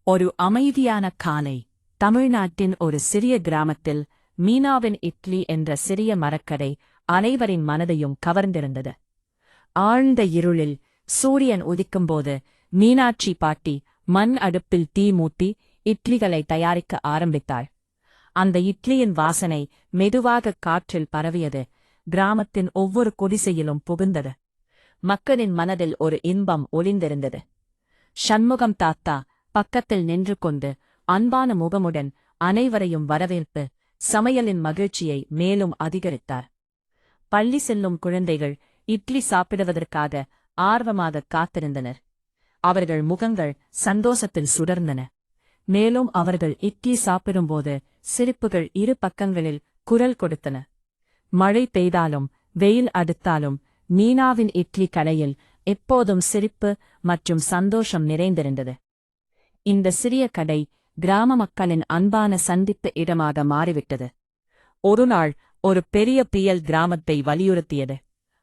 ஒரு அமைதியான காலை தமிழ்நாட்டின் ஒரு சிறிய கிராமத்தில் மீனாவின் இட்லி என்ற சிறிய மரக்கடை அனைவரின் மனதையும் கவர்ந்திருந்தது. ஆழ்ந்த இருளில் சூரியன் உதிக்கும்போது மீனாட்சி பாட்டி மண் அடுப்பில் தீ மூட்டி இட்லிகளை தயாரிக்க ஆரம்பித்தாள். அந்த இட்லியின் வாசனை மெதுவாக காற்றில் பரவியது. கிராமத்தின் ஒவ்வொரு குடிசையிலும் புகுந்தது. மக்களின் மனதில் ஒரு இன்பம் ஒளிந்திருந்தது. சண்முகம் தாத்தா பக்கத்தில் நின்று கொண்டு அன்பான முகமுடன் அனைவரையும் வரவேற்பு சமையலின் மகிழ்ச்சியை மேலும் அதிகரித்தார். பள்ளி செல்லும் குழந்தைகள் இட்லி சாப்பிடுவதற்காக ஆர்வமாக காத்திருந்தனர். அவர்கள் முகங்கள் சந்தோஷத்தில் சுடர்ந்தன. மேலும் அவர்கள் இட்லி சாப்பிடும்போது சிரிப்புகள் இரு பக்கங்களில் குரல் கொடுத்தன. மழை பெய்தாலும் வெயில் அடுத்தாலும் மீனாவின் இட்லி கடையில் எப்போதும் சிரிப்பு மற்றும் சந்தோஷம் நிறைந்திருந்தது. இந்த சிறிய கடை கிராம மக்களின் அன்பான சந்திப்பு இடமாக மாறிவிட்டது. ஒருநாள் ஒரு பெரிய புயல் கிராமத்தை வலியுறுத்தியது.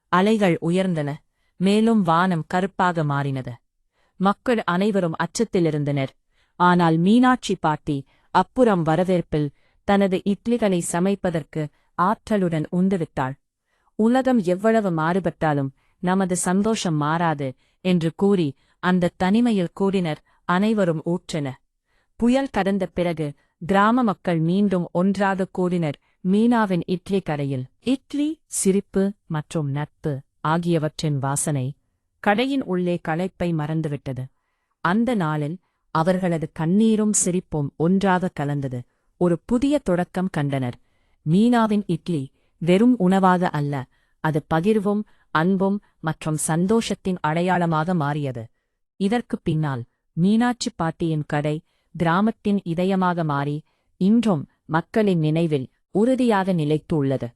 அலைகள் உயர்ந்தன. மேலும் வானம் கருப்பாக மாறினது. மக்கள் அனைவரும் அச்சத்திலிருந்தனர். ஆனால் மீனாட்சி பாட்டி அப்புறம் வரவேற்பில் தனது இட்லிகளை சமைப்பதற்கு ஆற்றலுடன் உந்துவிட்டாள். உலகம் எவ்வளவு மாறுபட்டாலும் நமது சந்தோஷம் மாறாது என்று கூறி அந்த தனிமையில் கூடினர். அனைவரும் ஊற்றன. புயல் கடந்த பிறகு கிராம மக்கள் மீண்டும் ஒன்றாக கூடினர். மீனாவின் இட்லி கடையில் இட்லி, சிரிப்பு மற்றும் நட்பு ஆகியவற்றின் வாசனை கடையின் உள்ளே களைப்பை மறந்துவிட்டது. அந்த நாளில் அவர்களது கண்ணீரும் சிரிப்பும் ஒன்றாக கலந்தது. ஒரு புதிய தொடக்கம் கண்டனர். மீனாவின் இட்லி வெறும் உணவாக அல்ல, அது பகிர்வும் அன்பும் மற்றும் சந்தோஷத்தின் அடையாளமாக மாறியது. இதற்குப் பின்னால் மீனாட்சி பாட்டியின் கடை கிராமத்தின் இதயமாக மாறி இன்றும் மக்களின் நினைவில் உறுதியாக நிலைத்துள்ளது.